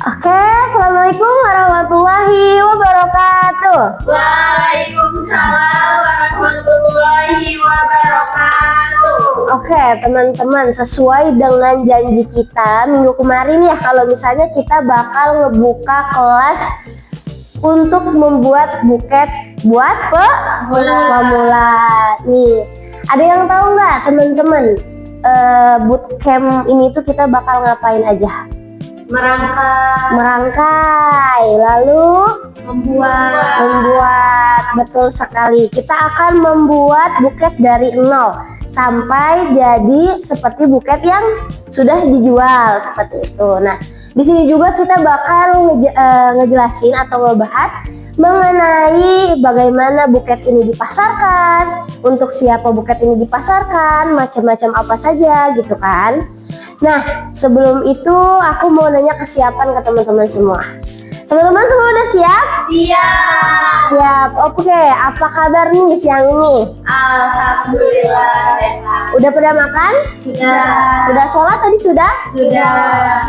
Oke, assalamualaikum warahmatullahi wabarakatuh. Waalaikumsalam warahmatullahi wabarakatuh. Oke, teman-teman, sesuai dengan janji kita minggu kemarin ya, kalau misalnya kita bakal ngebuka kelas untuk membuat buket buat pemula. Nih, ada yang tahu nggak teman-teman? Bootcamp ini tuh kita bakal ngapain aja? Merangkai, lalu membuat, betul sekali. Kita akan membuat buket dari nol sampai jadi seperti buket yang sudah dijual seperti itu. Nah, di sini juga kita bakal ngejelasin atau ngebahas mengenai bagaimana buket ini dipasarkan, untuk siapa buket ini dipasarkan, macam-macam apa saja gitu kan. Nah, sebelum itu aku mau nanya kesiapan ke teman-teman semua. Teman-teman semua udah siap? Siap. Siap. Oke, apa kabar nih siang ini? Alhamdulillah sehat. Udah pada makan? Sudah. Udah sholat tadi sudah? Sudah.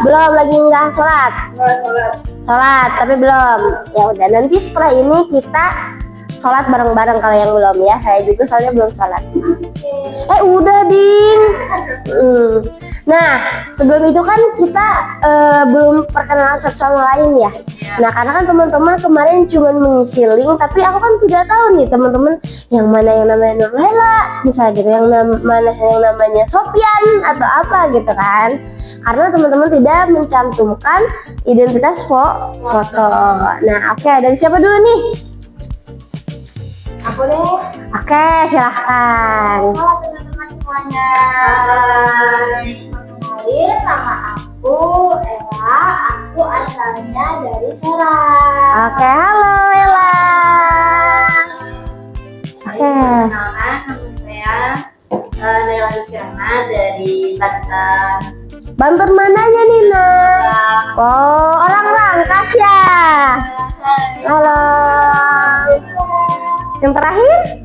Belum, lagi nggak sholat? Sholat. Sholat, tapi belum. Ya udah, nanti setelah ini kita sholat bareng-bareng kalau yang belum ya. Saya juga soalnya belum sholat. Udah ding. Nah, sebelum itu kan kita belum perkenalan satu sama lain ya. Nah, karena kan teman-teman kemarin cuma mengisi link, tapi aku kan tidak tahu nih teman-teman yang mana yang namanya Nurlela, misalnya gitu, yang mana yang namanya Sofian atau apa gitu kan. Karena teman-teman tidak mencantumkan identitas foto. Nah, oke, dari siapa dulu nih? Aku nih. Oke, silahkan. Halo teman-teman semuanya. Hai. Kenalin, nama aku Ella. Aku asalnya dari Serang. Oke, halo Ella. Oke. Perkenalkan, nama saya Nela Kirana dari Banten. Banten mananya nih, Nak? Oh, orang Rangkas ya. Halo. Yang terakhir?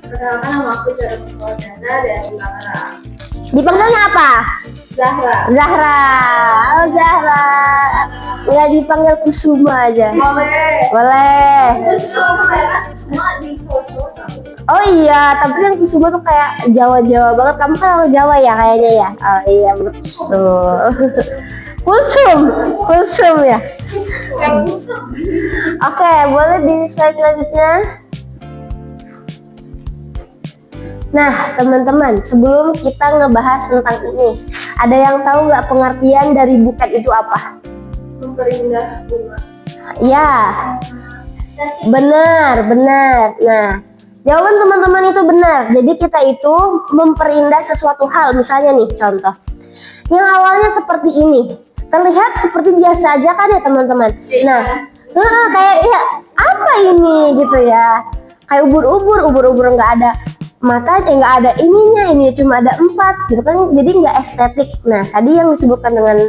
Perkenalkan, nama aku Zahra Maulana dari Tangerang. Dipanggilnya apa? Zahra. Zahra. Oh, Zahra. Nggak dipanggil Kusuma aja. Boleh. Boleh. Semua di foto. Oh iya, tapi yang Kusuma tuh kayak Jawa-Jawa banget. Kamu kan orang Jawa ya kayaknya ya? Oh iya, betul. Kulsum ya? Oke, boleh di slide selanjutnya? Nah, teman-teman, sebelum kita ngebahas tentang ini, ada yang tahu nggak pengertian dari buket itu apa? Memperindah bunga. Ya, benar. Nah, jawaban teman-teman itu benar. Jadi kita itu memperindah sesuatu hal. Misalnya nih, contoh. Yang awalnya seperti ini. Terlihat seperti biasa aja kan ya teman-teman. Nah, kayak ya apa ini gitu ya. Kayak ubur-ubur nggak ada mata, nggak ada ininya, ini cuma ada 4 gitu kan. Jadi nggak estetik. Nah, tadi yang disebutkan dengan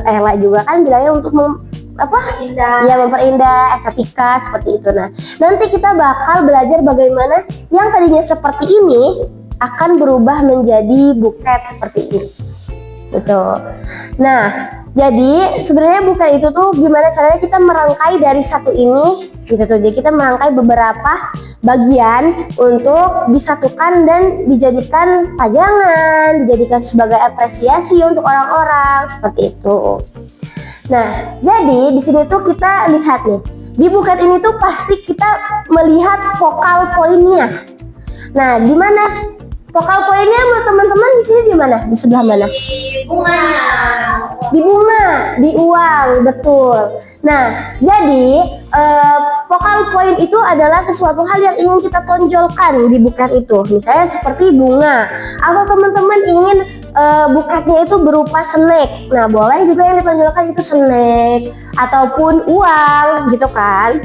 Ella juga kan bilangnya untuk memperindah estetika seperti itu. Nah, nanti kita bakal belajar bagaimana yang tadinya seperti ini akan berubah menjadi buket seperti ini gitu. Nah, jadi sebenarnya buket itu tuh gimana caranya kita merangkai dari satu ini gitu tuh. Jadi kita merangkai beberapa bagian untuk disatukan dan dijadikan pajangan, dijadikan sebagai apresiasi untuk orang-orang seperti itu. Nah, jadi di sini tuh kita lihat nih, di buket ini tuh pasti kita melihat focal poinnya. Nah, di mana focal poinnya menurut teman-teman di sini di mana? Di sebelah mana? Di bunganya. Di bunga, di uang, betul. Nah, jadi focal point itu adalah sesuatu hal yang ingin kita tonjolkan di buket itu. Misalnya seperti bunga, atau teman-teman ingin buketnya itu berupa snack. Nah, boleh juga yang ditonjolkan itu snack ataupun uang gitu kan.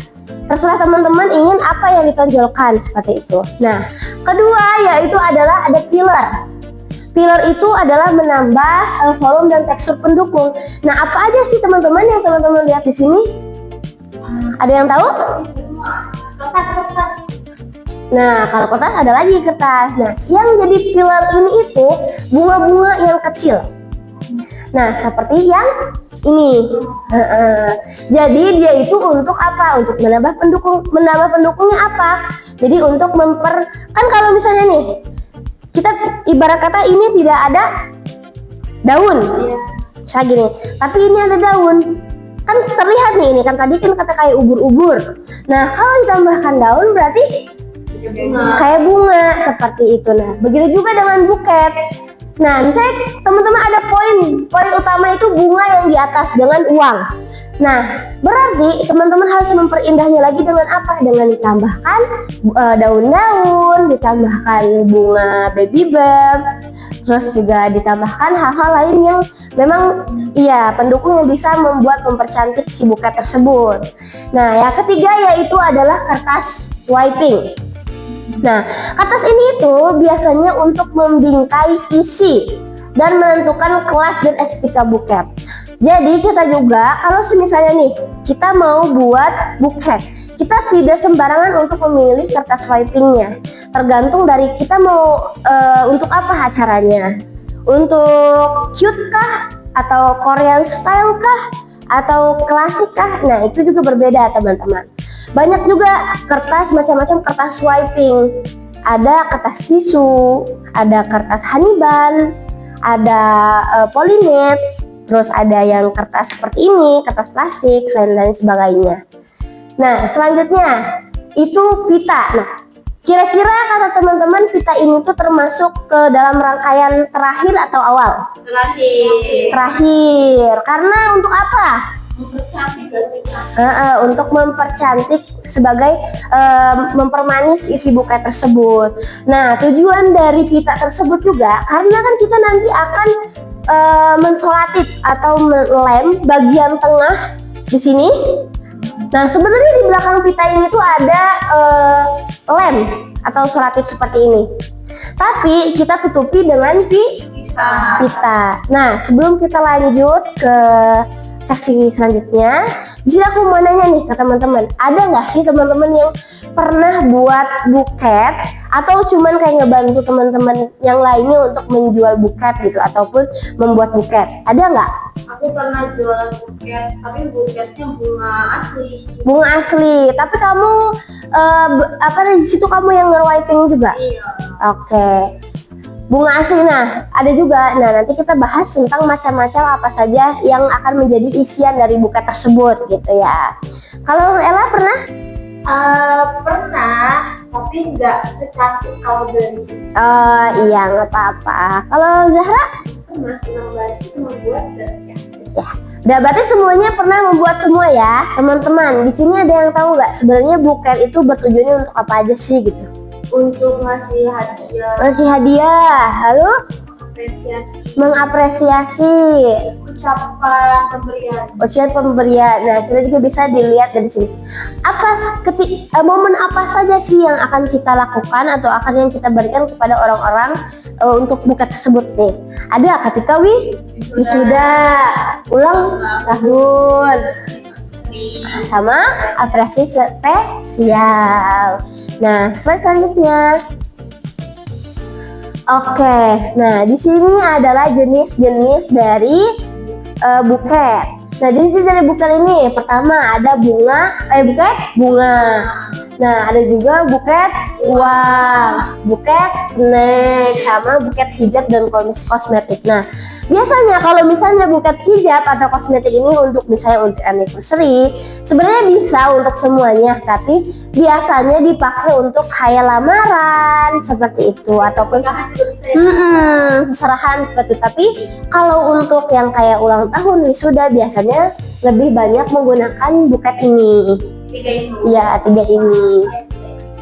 Terserah teman-teman ingin apa yang ditonjolkan seperti itu. Nah, kedua yaitu adalah ada pillar. Pillar itu adalah menambah volume dan tekstur pendukung. Nah, apa aja sih teman-teman yang teman-teman lihat di sini? Ada yang tahu? Kertas. Nah, kalau kertas ada lagi kertas. Nah, yang jadi pillar ini itu bunga-bunga yang kecil. Nah, seperti yang ini. Jadi dia itu untuk apa? Untuk menambah pendukungnya apa? Jadi untuk kan kalau misalnya nih kita ibarat kata ini tidak ada daun, misalnya gini, tapi ini ada daun, kan terlihat nih, ini kan tadi kan kata kayak ubur-ubur. Nah kalau ditambahkan daun berarti kayak bunga seperti itu. Nah begitu juga dengan buket. Nah misalnya teman-teman ada poin utama itu bunga yang di atas dengan uang. Nah berarti teman-teman harus memperindahnya lagi dengan apa? Dengan ditambahkan daun-daun, ditambahkan bunga baby bird, terus juga ditambahkan hal-hal lain yang memang pendukung yang bisa mempercantik si buket tersebut. Nah yang ketiga yaitu adalah kertas wiping. Nah kertas ini itu biasanya untuk membingkai isi dan menentukan kelas dan estetika buket. Jadi kita juga kalau misalnya nih kita mau buat buket, kita tidak sembarangan untuk memilih kertas wipingnya. Tergantung dari kita mau untuk apa acaranya. Untuk cute kah? Atau Korean style kah? Atau klasik kah? Nah itu juga berbeda teman-teman. Banyak juga macam-macam kertas wiping. Ada kertas tisu, ada kertas Hannibal, ada Polymer, terus ada yang kertas seperti ini, kertas plastik, dan sebagainya. Nah selanjutnya itu pita. Nah kira-kira kata teman-teman pita ini tuh termasuk ke dalam rangkaian terakhir atau awal? Terakhir. Karena untuk apa? Mempercantik gak sih Kak? Untuk mempercantik sebagai mempermanis isi buket tersebut. Nah tujuan dari pita tersebut juga karena kan kita nanti akan mensolatip atau melem bagian tengah di sini. Nah sebenarnya di belakang pita ini tuh ada lem atau solatip seperti ini. Tapi kita tutupi dengan pita. Nah sebelum kita lanjut ke seksi selanjutnya, di sini aku mau nanya nih ke teman-teman, ada nggak sih teman-teman yang pernah buat buket atau cuman kayak ngebantu teman-teman yang lainnya untuk menjual buket gitu ataupun membuat buket? Ada nggak? Aku pernah jualan buket, tapi buketnya bunga asli. Bunga asli, tapi kamu di situ kamu yang nge-wiping juga? Iya. Oke. Bunga asli, nah ada juga. Nah nanti kita bahas tentang macam-macam apa saja yang akan menjadi isian dari buket tersebut gitu ya. Kalau Ella pernah? Pernah, tapi nggak secantik kalau beli. Oh iya nggak apa-apa. Kalau Zahra? Pernah berarti membuat dan Udah berarti semuanya pernah membuat semua ya teman-teman. Di sini ada yang tahu nggak sebenarnya buket itu bertujuannya untuk apa aja sih gitu? untuk ngasih hadiah, Ngasih hadiah, lalu mengapresiasi ucapan pemberian. Nah, kita juga bisa dilihat dari sini. Momen apa saja sih yang akan kita lakukan atau akan yang kita berikan kepada orang-orang untuk buket tersebut nih? Ada ketika wisuda, ulang tahun, sama apresiasi spesial. Nah, slide selanjutnya. Oke, nah di sini adalah jenis-jenis dari buket. Nah, jenis dari buket ini pertama ada buket bunga. Nah, ada juga buket uang, buket snack, sama buket hijab dan kosmetik. Nah, biasanya kalau misalnya buket hijab atau kosmetik ini untuk misalnya untuk anniversary, sebenarnya bisa untuk semuanya, tapi biasanya dipakai untuk kayak lamaran seperti itu ataupun seserahan seperti itu. Tapi kalau untuk yang kayak ulang tahun wisuda biasanya lebih banyak menggunakan buket ini. Tiga ini.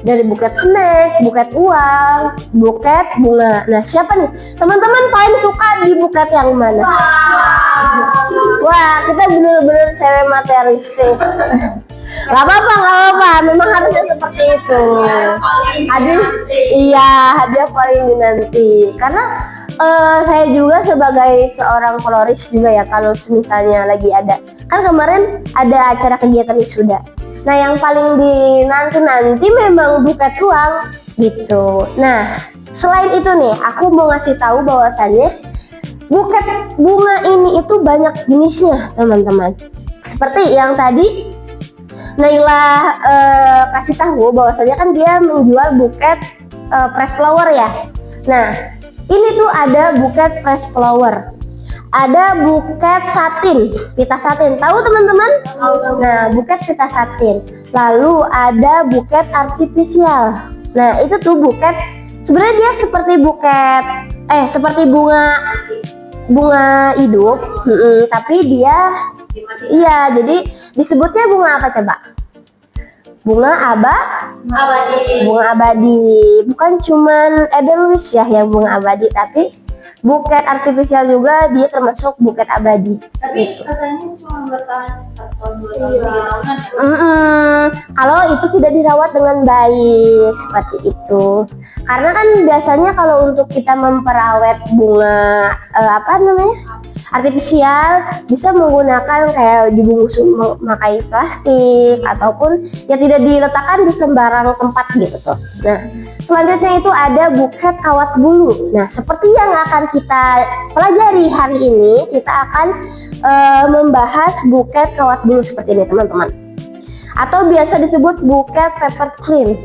Dari buket snack, buket uang, buket bunga. Nah, siapa nih teman-teman paling suka di buket yang mana? Wah, kita bener-bener cewek materialistis. Gak apa-apa, memang harusnya seperti itu. Hadiah paling dinanti. Karena saya juga sebagai seorang koloris juga ya, kalau misalnya lagi ada, kan kemarin ada acara kegiatan wisuda. Nah, yang paling dinanti memang buket uang gitu. Nah, selain itu nih, aku mau ngasih tahu bahwasannya buket bunga ini itu banyak jenisnya teman-teman. Seperti yang tadi Naila kasih tahu bahwasanya kan dia menjual buket press flower ya. Nah, ini tuh ada buket press flower. Ada buket satin, pita satin. Tahu teman-teman? Nah, buket pita satin. Lalu ada buket artifisial. Nah, itu tuh buket sebenarnya dia seperti buket seperti bunga hidup, tapi dia iya, jadi disebutnya bunga apa coba? Bunga abadi. Bunga abadi. Bukan cuman Edelweiss ya yang bunga abadi, tapi buket artifisial juga dia termasuk buket abadi. Tapi katanya cuma bertahan 1 tahun, 2 tahun, 3 tahunan ya. Kalau itu tidak dirawat dengan baik seperti itu. Karena kan biasanya kalau untuk kita memperawat bunga artifisial bisa menggunakan kayak dibungkus memakai plastik ataupun ya tidak diletakkan di sembarang tempat gitu tuh. Nah, selanjutnya itu ada buket kawat bulu. Nah, seperti yang akan kita pelajari hari ini, kita akan membahas buket kawat bulu seperti ini teman-teman. Atau biasa disebut buket pepper cream.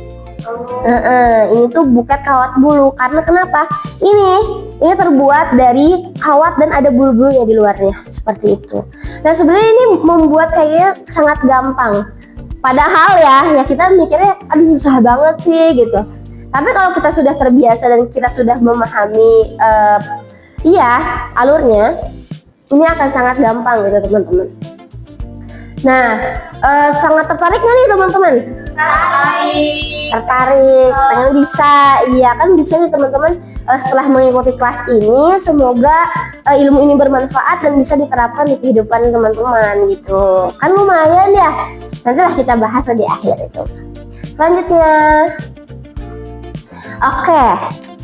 Ini tuh buket kawat bulu. Karena kenapa? Ini terbuat dari kawat dan ada bulu-bulunya di luarnya seperti itu. Nah, sebenarnya ini membuat kayaknya sangat gampang. Padahal ya kita mikirnya aduh susah banget sih gitu. Tapi kalau kita sudah terbiasa dan kita sudah memahami alurnya, ini akan sangat gampang gitu teman-teman. Nah, sangat tertarik nggak nih teman-teman? Tertarik, pengen bisa, iya kan bisa nih teman-teman. Setelah mengikuti kelas ini, semoga ilmu ini bermanfaat dan bisa diterapkan di kehidupan teman-teman gitu. Kan lumayan ya. Nantilah kita bahas di akhir itu. Selanjutnya, oke,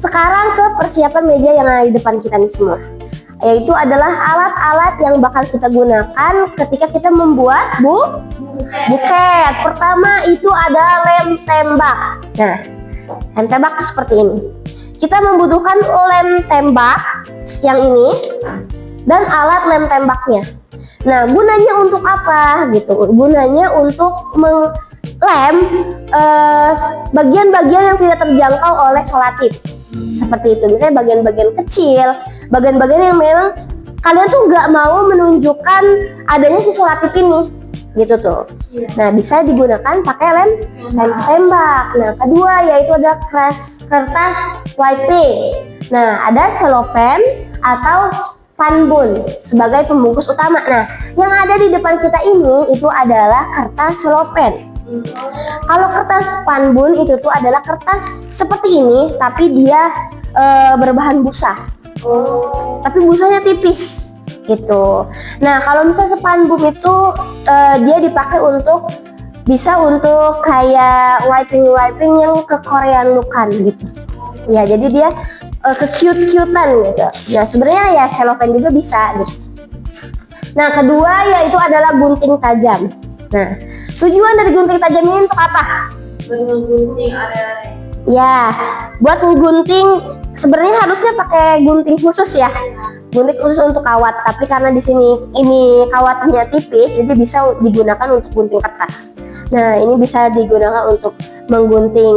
sekarang ke persiapan meja yang ada di depan kita nih semua. Yaitu adalah alat-alat yang bakal kita gunakan ketika kita membuat buket. Pertama itu ada lem tembak. Nah, lem tembak seperti ini. Kita membutuhkan lem tembak yang ini dan alat lem tembaknya. Nah, gunanya untuk apa gitu? Gunanya untuk lem bagian-bagian yang tidak terjangkau oleh selotip. Seperti itu, misalnya bagian-bagian kecil, bagian-bagian yang memang kalian tuh nggak mau menunjukkan adanya si selotip ini, gitu tuh. Nah, bisa digunakan pakai lem tembak. Nah, kedua yaitu ada kertas wiping. Nah, ada cellophane atau spanbun sebagai pembungkus utama. Nah, yang ada di depan kita ini itu adalah kertas cellophane. Kalau kertas spanbun itu tuh adalah kertas seperti ini, tapi dia berbahan busa. Tapi busanya tipis gitu. Nah, kalau misalnya spanbun itu dia dipakai untuk kayak wiping yang ke Korean lookan gitu. Ya, jadi dia ke cute-cutean gitu. Nah, sebenarnya ya cellophane juga bisa gitu. Nah, kedua yaitu adalah gunting tajam. Nah, tujuan dari gunting tajam ini untuk apa? Gunting area. Ya, buat menggunting. Sebenarnya harusnya pakai gunting khusus ya, gunting khusus untuk kawat. Tapi karena di sini ini kawatnya tipis, jadi bisa digunakan untuk gunting kertas. Nah, ini bisa digunakan untuk menggunting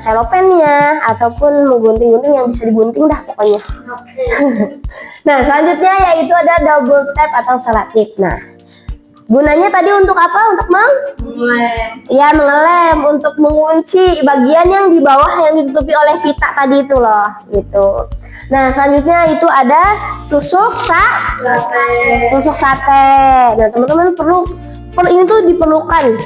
cellophane-nya ataupun menggunting-gunting yang bisa digunting dah pokoknya. Nah, selanjutnya yaitu ada double tap atau selotip. Nah, gunanya tadi untuk apa? Untuk mengelem, untuk mengunci bagian yang di bawah yang ditutupi oleh pita tadi itu loh, gitu. Nah, selanjutnya itu ada tusuk sate. Nah, teman-teman perlu ini tuh diperlukan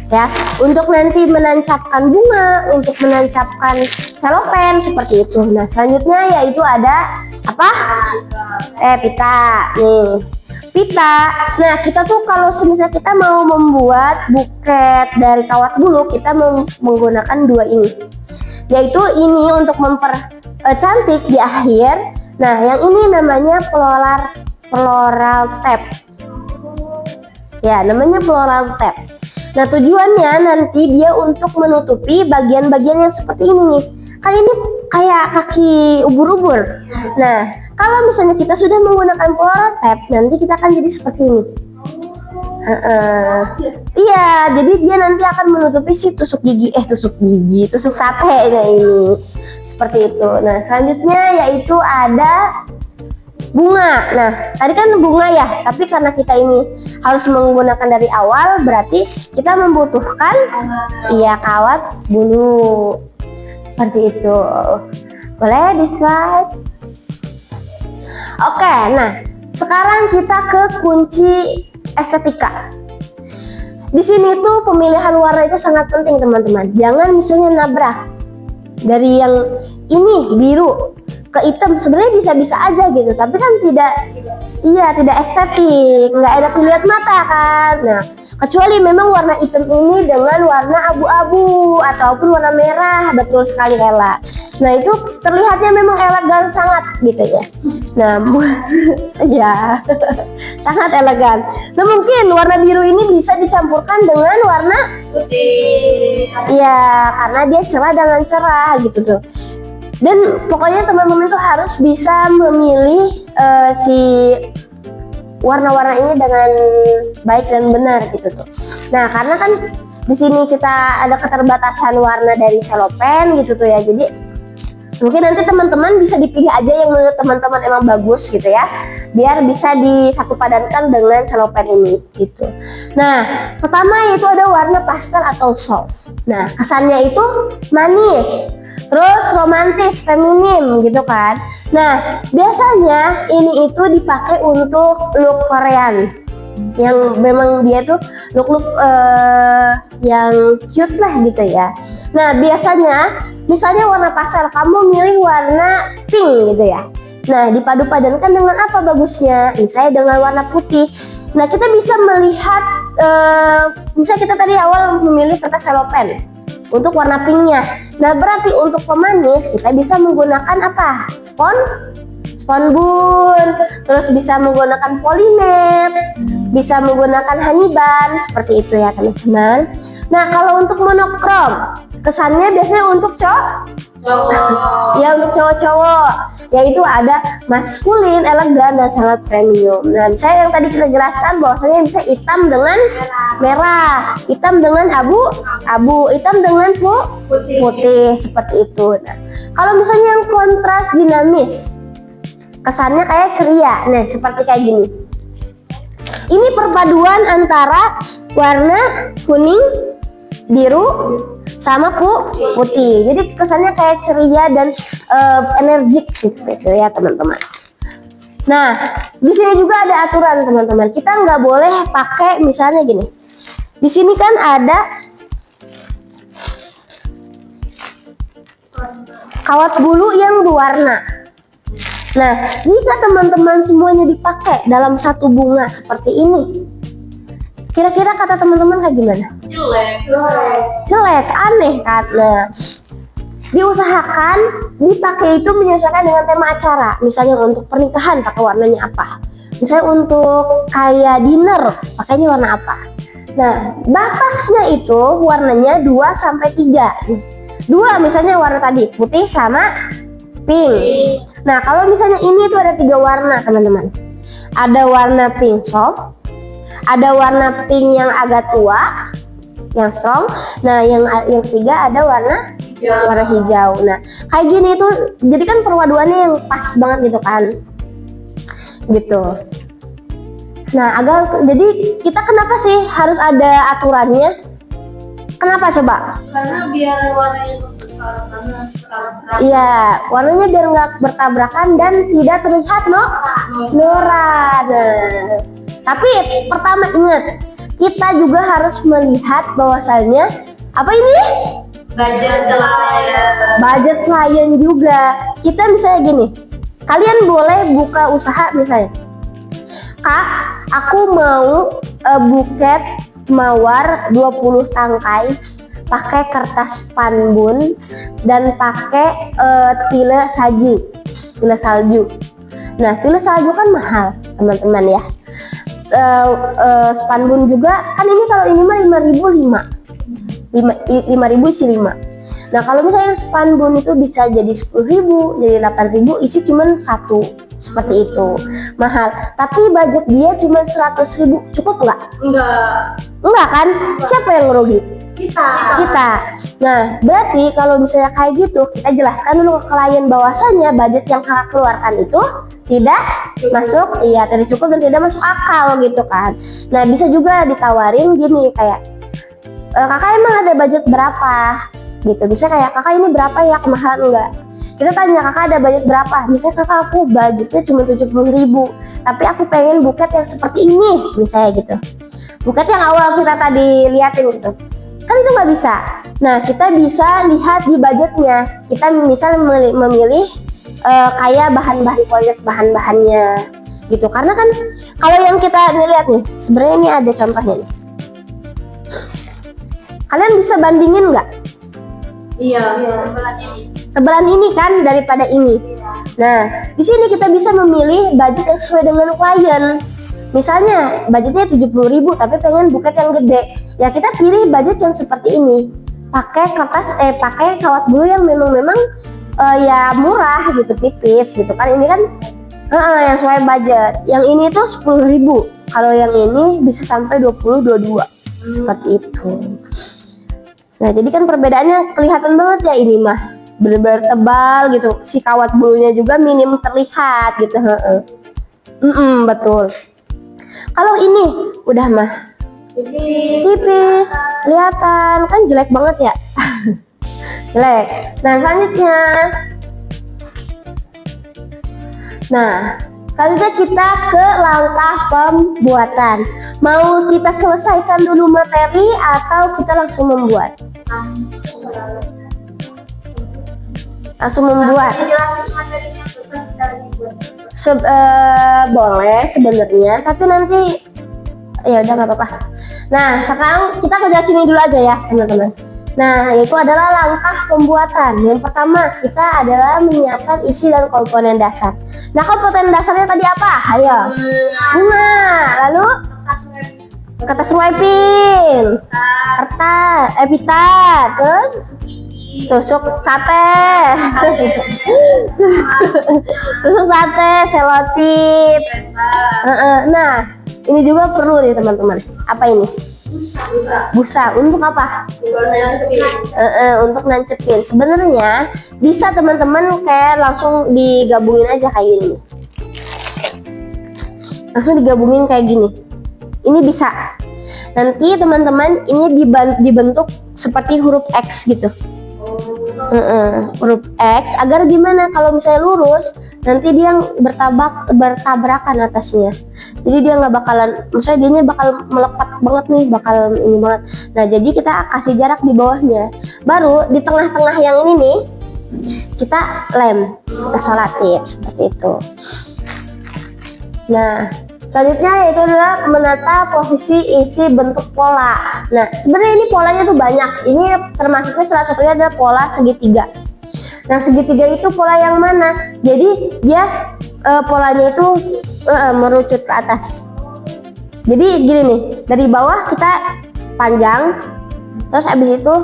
ya untuk nanti menancapkan bunga, untuk menancapkan cellophane seperti itu. Nah, selanjutnya yaitu ada apa? Pita. Nih. Pita. Nah, kita tuh kalau misalnya kita mau membuat buket dari kawat bulu, kita menggunakan dua ini. Yaitu ini untuk mempercantik di akhir. Nah, yang ini namanya floral tap. Ya, namanya floral tap. Nah, tujuannya nanti dia untuk menutupi bagian-bagian yang seperti ini nih. Kan ini kayak kaki ubur-ubur. Nah, Kalau misalnya kita sudah menggunakan Polaroid, nanti kita akan jadi seperti ini. Iya, jadi dia nanti akan menutupi si tusuk sate ini. Seperti itu. Nah, selanjutnya yaitu ada bunga. Nah, tadi kan bunga ya, tapi karena kita ini harus menggunakan dari awal, berarti kita membutuhkan kawat bulu. Seperti itu. Boleh di slide. Oke, nah sekarang kita ke kunci estetika. Di sini tuh pemilihan warna itu sangat penting teman-teman. Jangan misalnya nabrak dari yang ini biru ke hitam, sebenarnya bisa-bisa aja gitu, tapi kan tidak estetik, nggak enak dilihat mata kan. Nah, kecuali memang warna hitam ini dengan warna abu-abu ataupun warna merah, betul sekali Ella. Nah, itu terlihatnya memang elegan sangat gitu ya. Nah, ya sangat elegan. Nah, mungkin warna biru ini bisa dicampurkan dengan warna putih. Ya, karena dia cerah dengan cerah gitu tuh. Dan pokoknya teman-teman itu harus bisa memilih si warna-warna ini dengan baik dan benar gitu tuh. Nah, karena kan di sini kita ada keterbatasan warna dari selopen gitu tuh ya. Jadi mungkin nanti teman-teman bisa dipilih aja yang menurut teman-teman emang bagus gitu ya, biar bisa disatu padankan dengan selopen ini gitu. Nah, pertama yaitu ada warna pastel atau soft. Nah, kesannya itu manis, terus romantis, feminim gitu kan. Nah, biasanya ini itu dipakai untuk look Korean yang memang dia tuh look yang cute lah gitu ya. Nah, biasanya misalnya warna pastel, kamu milih warna pink gitu ya. Nah, dipadu padankan dengan apa bagusnya? Misalnya dengan warna putih. Nah, kita bisa melihat misalnya kita tadi awal memilih kertas selopen untuk warna pinknya. Nah, berarti untuk pemanis kita bisa menggunakan apa? Spon-bun, terus bisa menggunakan polimer, bisa menggunakan honey bun, seperti itu ya teman-teman. Nah, kalau untuk monokrom, kesannya biasanya untuk ya untuk cowok-cowok, yaitu ada maskulin, elegan, dan sangat premium. Nah, misalnya yang tadi kita jelaskan bahwasanya bisa hitam dengan merah, hitam dengan abu-abu, hitam dengan putih, seperti itu. Nah, kalau misalnya yang kontras dinamis, kesannya kayak ceria. Nah, seperti kayak gini. Ini perpaduan antara warna kuning, biru, sama putih. Jadi kesannya kayak ceria dan energik gitu ya teman-teman. Nah, di sini juga ada aturan teman-teman. Kita nggak boleh pakai misalnya gini. Di sini kan ada kawat bulu yang berwarna. Nah, jika teman-teman semuanya dipakai dalam satu bunga seperti ini, kira-kira kata teman-teman kayak gimana? Jelek, aneh kan? Nah, diusahakan dipakai itu menyesuaikan dengan tema acara. Misalnya untuk pernikahan pakai warnanya apa? Misalnya untuk kayak dinner pakainya warna apa? Nah, batasnya itu warnanya 2-3. 2 misalnya warna tadi putih sama pink. Nah, kalau misalnya ini tuh ada 3 warna teman-teman. Ada warna pink soft, ada warna pink yang agak tua, yang strong. Nah, yang ketiga ada warna hijau. Nah, kayak gini tuh, jadi kan perpaduannya yang pas banget gitu kan, gitu. Nah, jadi kita kenapa sih harus ada aturannya? Kenapa coba? Karena biar warnanya Iya, warnanya biar nggak bertabrakan dan tidak terlihat norak. Nah, tapi pertama ingat, kita juga harus melihat bahwasannya apa ini? Budget klien juga. Kita misalnya gini, kalian boleh buka usaha misalnya, Kak, aku mau buket mawar 20 tangkai pakai kertas panbun dan pakai tile salju. Nah, tile salju kan mahal teman-teman ya. Spanbun juga kan ini kalau ini mah 5.000 isi 5. Nah, kalau misalnya spanbun itu bisa jadi 10.000, jadi 8.000, isi cuman 1. seperti itu. Mahal, tapi budget dia cuma 100.000, cukup nggak? Enggak kan? Siapa yang rugi? Kita. Nah, berarti kalau misalnya kayak gitu, kita jelaskan dulu ke klien bahwasanya budget yang kakak keluarkan itu tidak masuk, tidak cukup dan tidak masuk akal gitu kan. Nah, bisa juga ditawarin gini kayak, kakak emang ada budget berapa? Gitu. Misalnya kayak, kakak ini berapa ya, kemahalan enggak? Kita tanya, kakak ada budget berapa? Misalnya kakak aku budgetnya cuma 70.000, tapi aku pengen buket yang seperti ini, misalnya gitu. Buket yang awal kita tadi liatin gitu. Kan itu nggak bisa. Nah, kita bisa lihat di budgetnya. Kita misal memilih kayak bahan-bahan kualitas bahan-bahannya gitu. Karena kan kalau yang kita lihat nih, sebenarnya ini ada contohnya nih. Kalian bisa bandingin nggak? Iya. Tebalan ini kan daripada ini. Nah, di sini kita bisa memilih budget yang sesuai dengan klien. Misalnya budgetnya 70.000 tapi pengen buket yang gede, ya kita pilih budget yang seperti ini. Pakai pakai kawat bulu yang memang ya murah gitu, tipis gitu kan. Ini kan yang sesuai budget. Yang ini tuh 10.000. Kalau yang ini bisa sampai 20-22 seperti itu. Nah, jadi kan perbedaannya kelihatan banget ya, ini mah bener-bener tebal gitu. Si kawat bulunya juga minim terlihat gitu. Betul. Kalau ini udah mah tipis, kelihatan kan jelek banget ya. Jelek. Nah, selanjutnya kita ke langkah pembuatan. Mau kita selesaikan dulu materi atau kita langsung membuat? Langsung membuat. Boleh sebenarnya, tapi nanti ya udah nggak apa-apa. Nah, sekarang kita kerja sini dulu aja ya teman-teman. Nah, yaitu adalah langkah pembuatan. Yang pertama kita adalah menyiapkan isi dan komponen dasar. Nah, komponen dasarnya tadi apa? Ayo. Bunga, lalu kertas wiping, kertas, pita, terus tusuk sate, tusuk sate, selotip. Nah, ini juga perlu nih teman-teman. Apa ini? Busa. Untuk apa? Untuk nancepin. Sebenarnya bisa teman-teman kayak langsung digabungin aja kayak gini. Langsung digabungin kayak gini. Ini bisa. Nanti teman-teman ini dibentuk seperti huruf X gitu. Huruf X agar gimana kalau misalnya lurus nanti dia bertabrakan atasnya, jadi dia nggak bakalan, misalnya dia bakal melepat banget nih, bakal ini banget. Nah, jadi kita kasih jarak di bawahnya, baru di tengah-tengah yang ini nih kita lem, kita selotip seperti itu. Nah, selanjutnya yaitu adalah menata posisi isi bentuk pola. Nah, sebenarnya ini polanya tuh banyak. Ini termasuknya salah satunya adalah pola segitiga. Nah, segitiga itu pola yang mana? Jadi dia polanya itu merucut ke atas. Jadi gini nih, dari bawah kita panjang, terus habis itu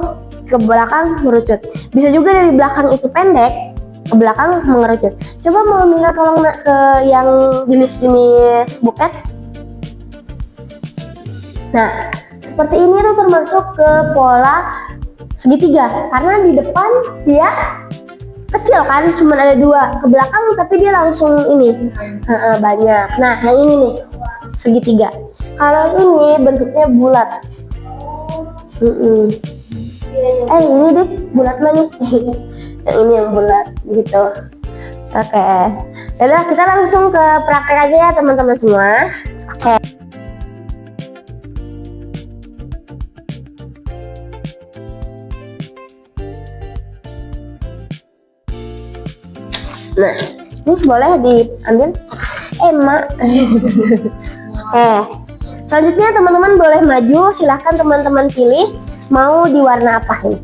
ke belakang merucut. Bisa juga dari belakang itu pendek, ke belakang mengerucut. Coba mau minta tolong ke yang jenis-jenis buket. Nah, seperti ini tuh termasuk ke pola segitiga, karena di depan dia kecil kan, cuma ada 2, ke belakang tapi dia langsung ini banyak. Nah, yang ini nih segitiga. Kalau ini bentuknya bulat. Ini deh bulat mana nih? Yang ini yang bulat gitu. Oke. Yaudah, kita langsung ke praktek aja ya teman-teman semua. Oke. Nah, ini boleh diambil. Mak. Selanjutnya teman-teman boleh maju. Silahkan teman-teman pilih mau di warna apa ini.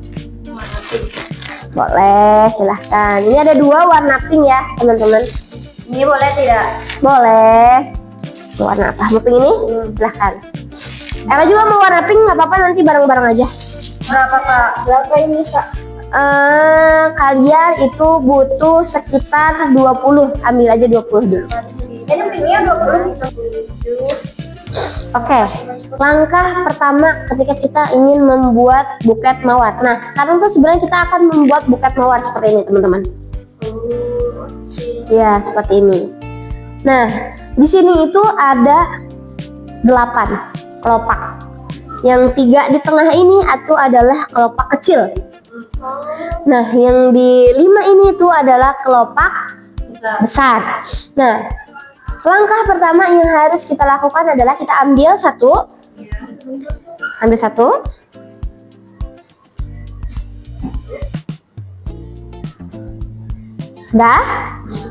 Boleh, silahkan. Ini ada 2 warna pink ya teman-teman. Ini boleh tidak? Boleh. Warna apa? Mau pink ini? Silahkan. Ella juga mau warna pink, nggak apa-apa, nanti bareng-bareng aja. Berapa kak? Berapa ini kak? kalian itu butuh sekitar 20. Ambil aja 20 dulu. Jadi mininya 20. Oke, langkah pertama ketika kita ingin membuat buket mawar. Nah, sekarang tuh sebenarnya kita akan membuat buket mawar seperti ini, teman-teman. Ya, seperti ini. Nah, di sini itu ada 8 kelopak. Yang 3 di tengah ini itu adalah kelopak kecil. Nah, yang di 5 ini itu adalah kelopak besar. Nah, langkah pertama yang harus kita lakukan adalah kita ambil satu. Sudah,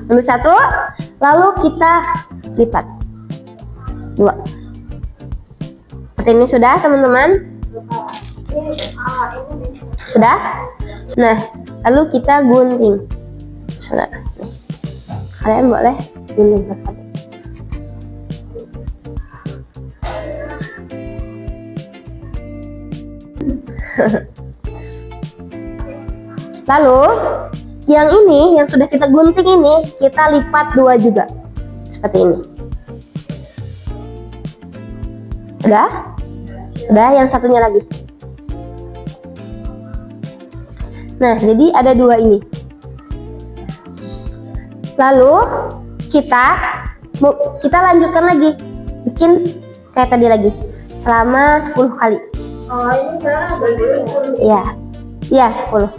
ambil satu, lalu kita lipat 2. Seperti ini sudah, teman-teman. Sudah. Nah, lalu kita gunting. Sudah. Nih. Kalian boleh gunting satu. Lalu yang ini, yang sudah kita gunting ini, kita lipat 2 juga, seperti ini. Sudah, yang satunya lagi. Nah, jadi ada 2 ini. Lalu kita lanjutkan lagi, bikin kayak tadi lagi, selama 10 kali. Oh, ini udah berarti Iya, 10.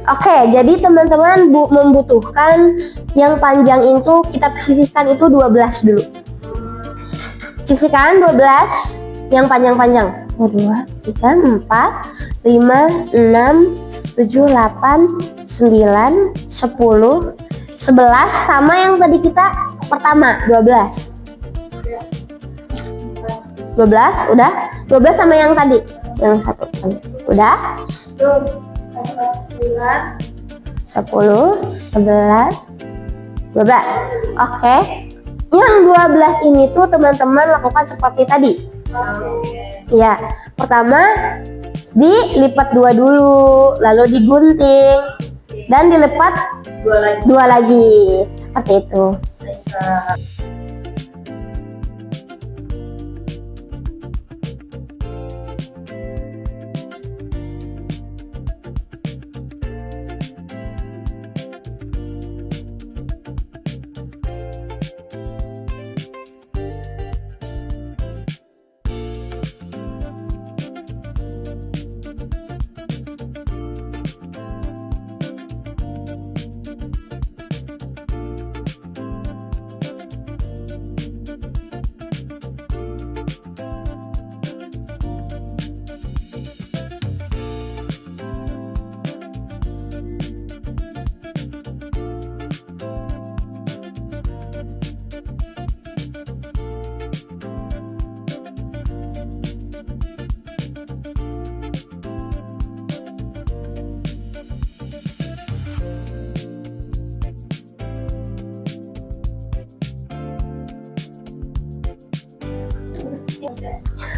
Oke, jadi teman-teman membutuhkan yang panjang itu kita sisihkan itu 12 dulu. Sisihkan 12 yang panjang-panjang. 2, 3, 4, 5, 6, 7, 8, 9, 10, 11 sama yang tadi kita pertama 12. 12 udah. 12 sama yang tadi, yang satu udah. 10, 11, 12. Oke. Yang 12 ini tuh teman-teman lakukan seperti tadi. Ya, pertama dilipat 2 dulu, lalu digunting dan dilipat 2 lagi. Seperti itu.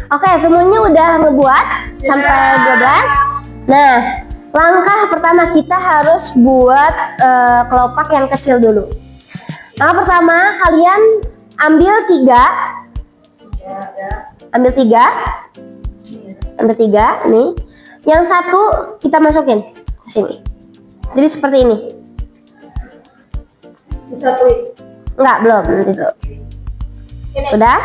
Oke, semuanya udah ngebuat sampai 12. Nah, langkah pertama kita harus buat kelopak yang kecil dulu. Langkah pertama, kalian ambil 3. Ambil 3 nih. Yang satu kita masukin ke sini. Jadi seperti ini. Disatuin. Enggak, belum, nanti dulu. Sudah?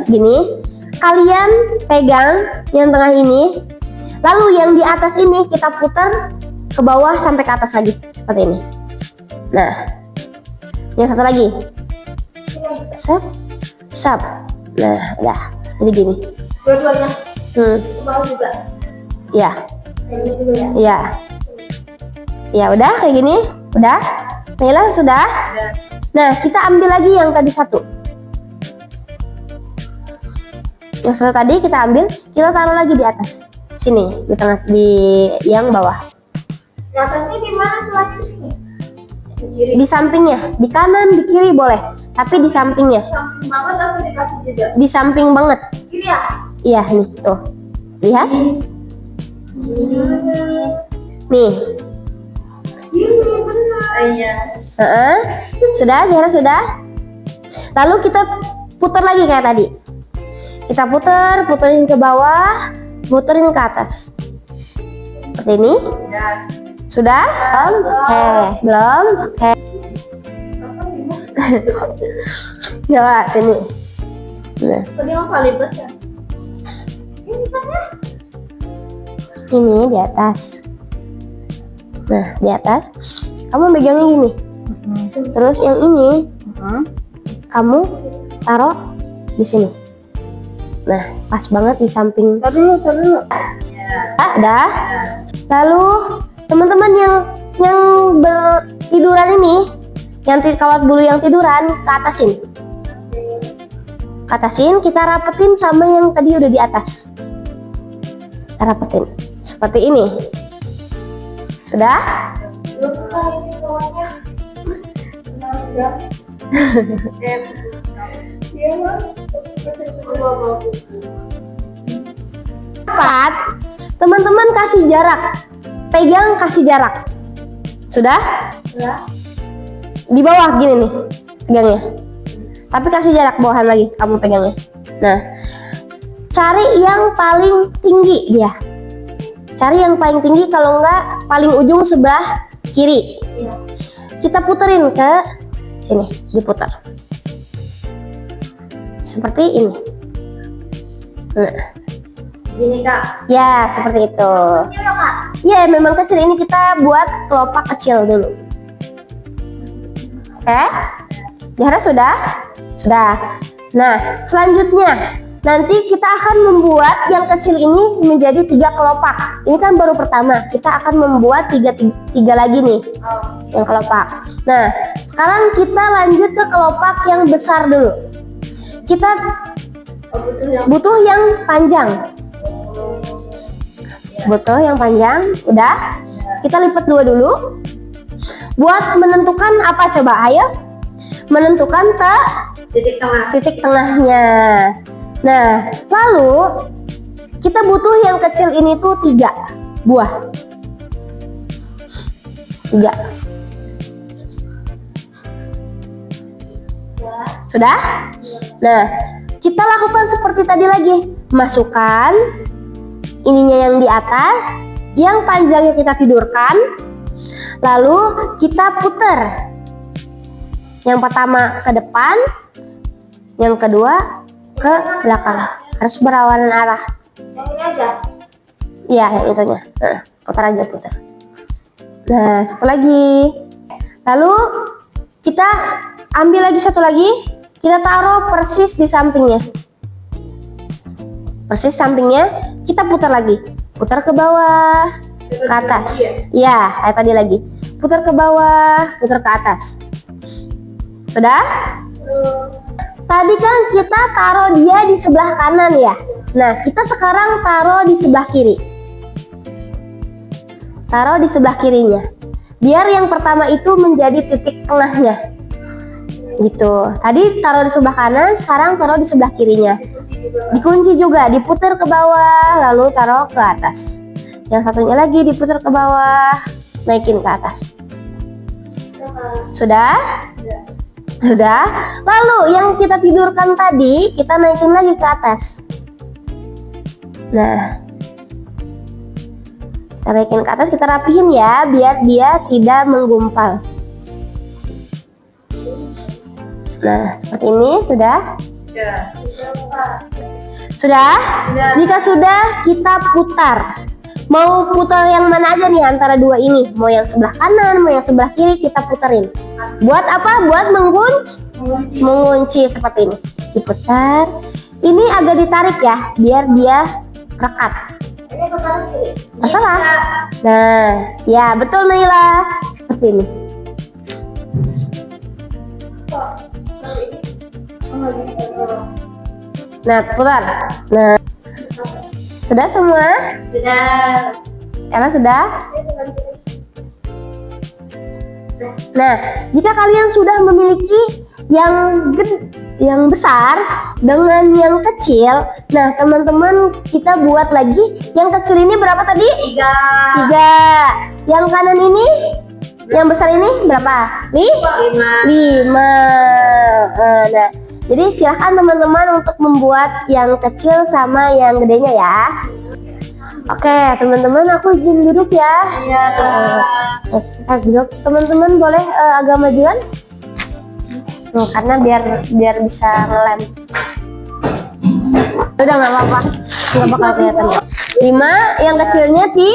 Gini. Kalian pegang yang tengah ini. Lalu yang di atas ini kita putar ke bawah sampai ke atas lagi. Seperti ini. Nah. Yang satu lagi. Sap. Nah, udah. Jadi gini. Dua-duanya. Mau juga. Iya. Kayak gini dulu ya. Iya. Ya udah kayak gini. Udah. Nila sudah. Nah, kita ambil lagi yang tadi satu. Yang satu tadi kita ambil, kita taruh lagi di atas. Sini, di tengah, di yang bawah. Di atasnya di mana selain di sini? Di kiri. Di sampingnya, di kanan, di kiri boleh, tapi di sampingnya. Samping banget atau dikasih jeda? Di samping banget. Kiri ya? Iya, nih tuh. Lihat. Nih. Iya. Sudah, Zahra sudah. Lalu kita putar lagi kayak tadi. Kita puterin ke bawah, puterin ke atas. Seperti ini. Sudah? Oke, belum? Oke. Coba sini. Nah, Tadi mau kali ya? ini di atas. Nah, di atas. Kamu megangnya gini. Terus yang ini kamu taruh di sini. Nah, pas banget di samping. Taruh dulu. Udah. Lalu teman-teman yang bertiduran ini, yang kawat bulu yang tiduran, ke atasin. Ke atasin, kita rapetin sama yang tadi udah di atas. Kita rapetin seperti ini. Sudah? Empat, teman-teman kasih jarak, pegang kasih jarak. Sudah? Di bawah gini nih pegangnya, tapi kasih jarak bawahan lagi kamu pegangnya. Nah, cari yang paling tinggi dia, cari yang paling tinggi, kalau enggak paling ujung sebelah kiri. Kita puterin ke sini, diputar seperti ini. Nah, Gini Kak. ya seperti itu. Ya memang kecil, ini kita buat kelopak kecil dulu. Oke, Zahra sudah? Sudah. Nah, selanjutnya nanti kita akan membuat yang kecil ini menjadi 3 kelopak. Ini kan baru pertama, kita akan membuat tiga lagi nih yang kelopak. Nah, sekarang kita lanjut ke kelopak yang besar dulu. Kita butuh yang panjang. Butuh yang panjang, udah. Kita lipat 2 dulu. Buat menentukan apa coba? Ayo. Menentukan titik tengahnya. Nah, lalu kita butuh yang kecil ini tuh 3 buah. 3. Sudah? Nah, kita lakukan seperti tadi lagi. Masukkan ininya yang di atas, yang panjangnya kita tidurkan, lalu kita putar. Yang pertama ke depan, yang kedua ke belakang. Harus berlawanan arah. Yang ini aja. Iya, yang itunya. Nah, putar aja, putar. Nah, satu lagi. Lalu kita ambil lagi satu lagi, kita taruh persis di sampingnya. Persis sampingnya, kita putar lagi. Putar ke bawah, ke atas. Iya, kayak tadi lagi. Putar ke bawah, putar ke atas. Sudah? Tadi kan kita taruh dia di sebelah kanan ya. Nah, kita sekarang taruh di sebelah kiri. Taruh di sebelah kirinya. Biar yang pertama itu menjadi titik tengahnya. Gitu. Tadi taruh di sebelah kanan, sekarang taruh di sebelah kirinya. Dikunci juga, diputar ke bawah, lalu taruh ke atas. Yang satunya lagi diputar ke bawah, naikin ke atas. Sudah? Sudah. Lalu yang kita tidurkan tadi, kita naikin lagi ke atas. Nah, kita naikin ke atas, kita rapihin ya, biar dia tidak menggumpal. Nah, seperti ini. Sudah? Sudah? Jika sudah, kita putar. Mau putar yang mana aja nih antara 2 ini? Mau yang sebelah kanan, mau yang sebelah kiri, kita puterin. Buat apa? Buat mengunci seperti ini. Diputar. Ini agak ditarik ya, biar dia rekat. Masalah. Nah, ya betul Naila. Seperti ini. Nah, putar. Nah, sudah semua? Sudah. Ella sudah? Nah, jika kalian sudah memiliki yang besar dengan yang kecil. Nah, teman-teman, kita buat lagi. Yang kecil ini berapa tadi? 3. Yang kanan ini, yang besar ini berapa? 5. Nah, jadi silahkan teman-teman untuk membuat yang kecil sama yang gedenya ya. Oke, teman-teman, aku izin duduk ya. Iya. Duduk. Teman-teman boleh agak majuan? Tuh, karena biar bisa ngelem. Udah nggak apa-apa, nggak bakal kelihatan. 5, yang kecilnya 3.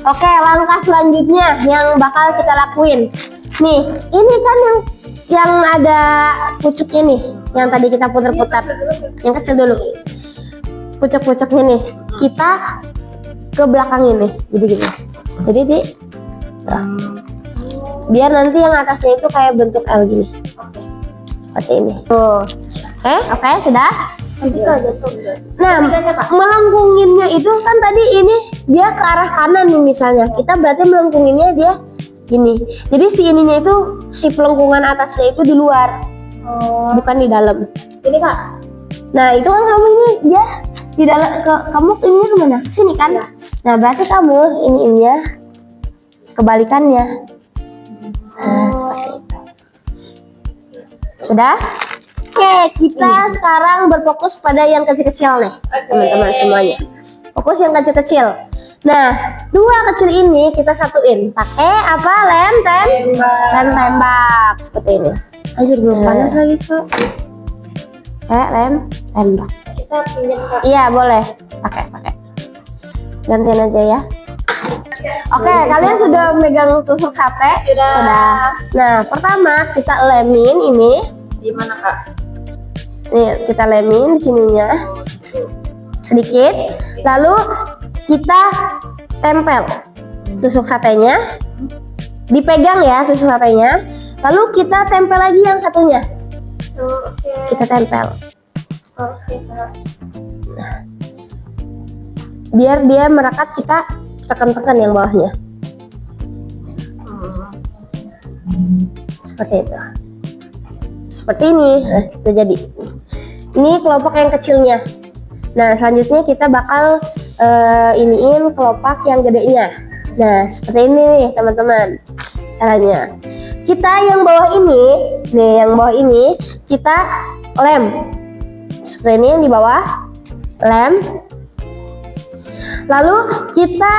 Oke, langkah selanjutnya yang bakal kita lakuin. Nih, ini kan yang ada pucuknya nih, yang tadi kita putar-putar. Yang kecil dulu. Pucuk-pucuknya nih, kita ke belakang ini, jadi gini. Jadi biar nanti yang atasnya itu kayak bentuk L gini, seperti ini. Tuh, oke, sudah. Nah, melengkunginnya itu kan tadi ini dia ke arah kanan nih misalnya. Kita berarti melengkunginnya dia gini. Jadi si ininya itu, si pelengkungan atasnya itu di luar, bukan di dalam. Ini Kak. Nah, itu kan kamu ini dia di dalam, kamu ininya kemana? Sini kan? Nah, berarti kamu ininya kebalikannya. Nah, seperti itu. Sudah? Oke, kita sekarang berfokus pada yang kecil-kecil nih, teman-teman semuanya. Fokus yang kecil-kecil. Nah, 2 kecil ini kita satuin pakai apa? Lem tembak seperti ini. Anjir, belum panas lagi kok. Lem tembak. Kita pinjam Kak. Iya, boleh. Pakai. Gantian aja ya. Oke, kalian sudah megang tusuk sate? Sudah. Nah, pertama kita lemin ini. Di mana Kak? Nih, kita lemin di sininya sedikit. Lalu kita tempel tusuk satenya. Dipegang ya tusuk satenya. Lalu kita tempel lagi yang satunya. Oke. Kita tempel. Oke Kak. Biar dia merekat, kita tekan-tekan yang bawahnya. Seperti itu. Seperti ini. Nah, itu jadi. Ini kelopak yang kecilnya. Nah, selanjutnya kita bakal iniin kelopak yang gedenya. Nah, seperti ini nih teman-teman caranya. Kita yang bawah ini, nih yang bawah ini kita lem. Seperti ini yang di bawah, lem. Lalu kita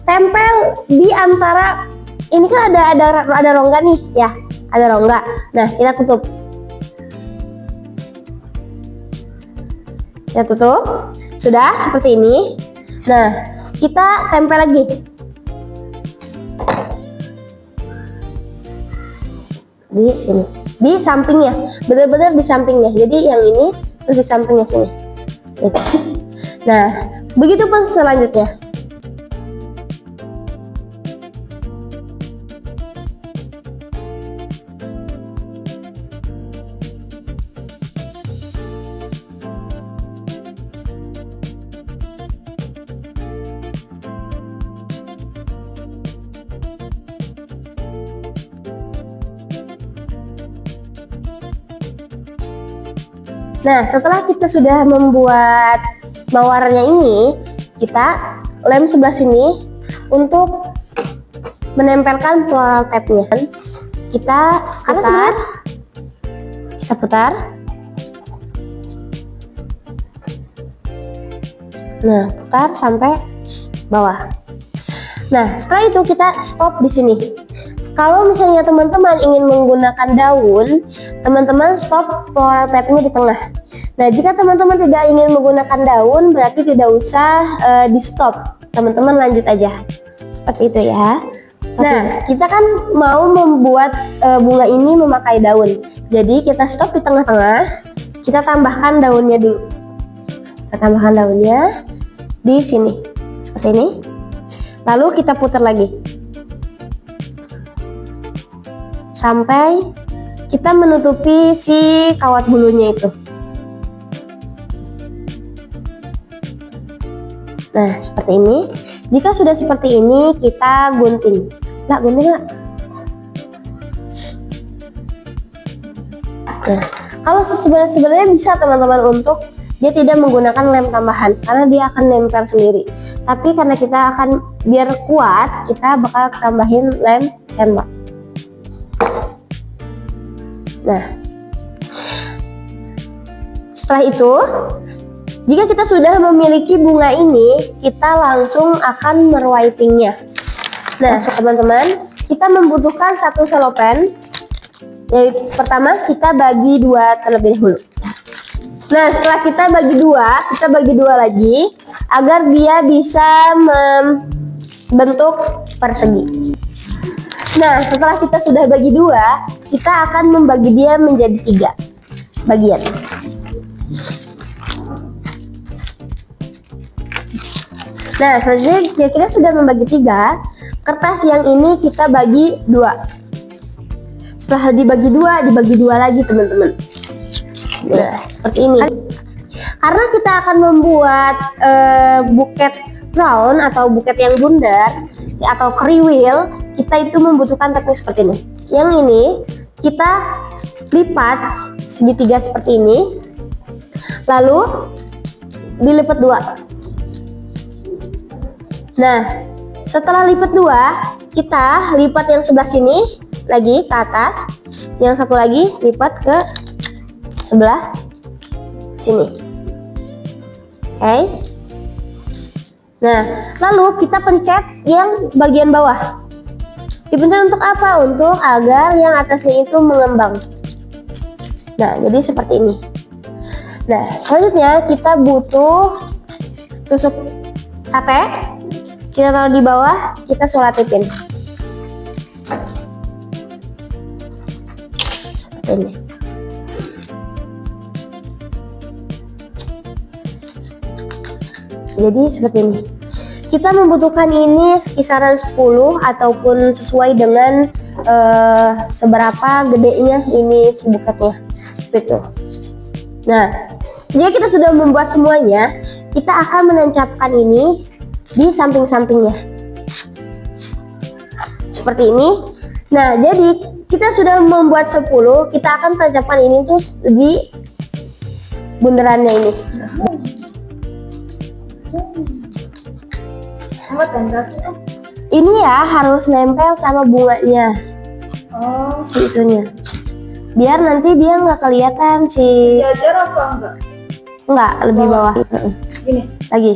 tempel di antara, ini kan ada rongga nih ya, ada rongga. Nah, kita tutup. Kita tutup. Sudah seperti ini. Nah, kita tempel lagi. Di sini, di sampingnya, benar-benar di sampingnya. Jadi yang ini terus di sampingnya sini. Gitu. Nah, begitu pun selanjutnya. Nah, setelah kita sudah membuat mawarnya ini, kita lem sebelah sini untuk menempelkan floral tape-nya. Kita putar. Nah, putar sampai bawah. Nah, setelah itu kita stop di sini. Kalau misalnya teman-teman ingin menggunakan daun, teman-teman stop floral tape-nya di tengah. Nah, jika teman-teman tidak ingin menggunakan daun, berarti tidak usah di stop. Teman-teman lanjut aja. Seperti itu ya. Nah, kita kan mau membuat bunga ini memakai daun. Jadi kita stop di tengah-tengah. Kita tambahkan daunnya dulu. Kita tambahkan daunnya di sini. Seperti ini. Lalu kita putar lagi. Sampai kita menutupi si kawat bulunya itu. Nah, seperti ini. Jika sudah seperti ini, kita gunting. Gunting nggak? Nah, kalau sebenarnya bisa teman-teman untuk dia tidak menggunakan lem tambahan karena dia akan nempel sendiri. Tapi karena kita akan biar kuat, kita bakal tambahin lem tembak. Nah, setelah itu, jika kita sudah memiliki bunga ini, kita langsung akan merwipingnya. Nah, teman-teman, kita membutuhkan satu selopen. Jadi, pertama kita bagi dua terlebih dahulu. Nah, setelah kita bagi dua lagi agar dia bisa membentuk persegi. Nah, setelah kita sudah bagi dua, kita akan membagi dia menjadi 3 bagian. Nah, selanjutnya kita sudah membagi 3, kertas yang ini kita bagi 2. Setelah dibagi 2, dibagi 2 lagi teman-teman. Nah, seperti ini. Karena kita akan membuat buket round atau buket yang bundar atau kriwil, kita itu membutuhkan teknik seperti ini. Yang ini kita lipat segitiga seperti ini, lalu dilipat 2. Nah, setelah lipat 2, kita lipat yang sebelah sini lagi ke atas, yang satu lagi lipat ke sebelah sini. Oke. Nah, lalu kita pencet yang bagian bawah. Dipencet untuk apa? Untuk agar yang atasnya itu mengembang. Nah, jadi seperti ini. Nah, selanjutnya kita butuh tusuk sate. Kita taruh di bawah, kita solatipin. Seperti ini. Jadi seperti ini. Kita membutuhkan ini kisaran 10 ataupun sesuai dengan seberapa gedenya ini si buketnya. Seperti itu. Nah, jika kita sudah membuat semuanya, kita akan menancapkan ini di samping-sampingnya seperti ini. Nah, jadi kita sudah membuat 10, kita akan tancapkan ini tuh di bundarannya ini. Ini ya harus nempel sama bunganya. Oh, Si itunya, biar nanti dia nggak kelihatan si. jajar apa enggak? Enggak, lebih bawah. Gini. Lagi.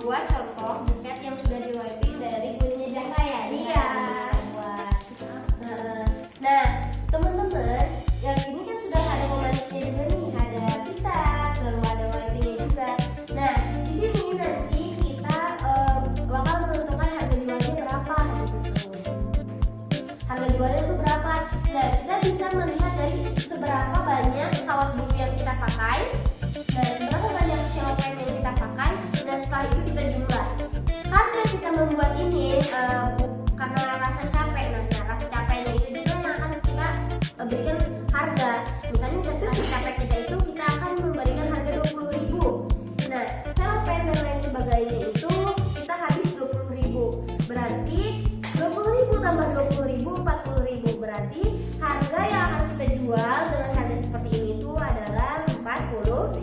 membuat contoh buket yang sudah di wiping dari punya Zahra ya. Iya. Nah, teman-teman, yang ini kan sudah ada pemanisnya juga nih, ada pita, lalu ada wipingnya juga. Nah, di sini nanti kita bakal menentukan harga jualnya berapa gitu. Harga jualnya itu berapa? Nah, kita bisa melihat dari seberapa banyak kawat bulu yang kita pakai. Nah, seberapa banyak cellophane yang kita pakai, dan setelah itu kita jumlah. Karena kita membuat ini karena rasa capek, nah rasa capeknya itu juga yang akan kita berikan harga. Misalnya rasa capek kita itu kita akan memberikan harga 20.000. Nah, cellophane dan lain sebagainya itu kita habis 20.000. Berarti 20.000 tambah 20.000 40.000. Berarti harga yang akan kita jual dengan harga seperti ini itu adalah 40.000.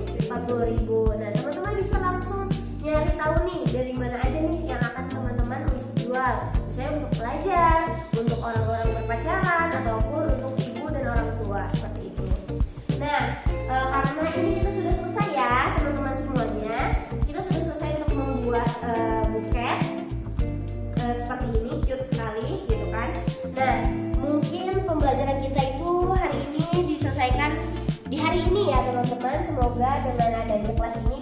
Nah, teman-teman bisa langsung nyari tahu nih dari mana aja nih yang akan teman-teman untuk jual. Misalnya untuk belajar, untuk selesaikan di hari ini ya teman-teman. Semoga dengan adanya kelas ini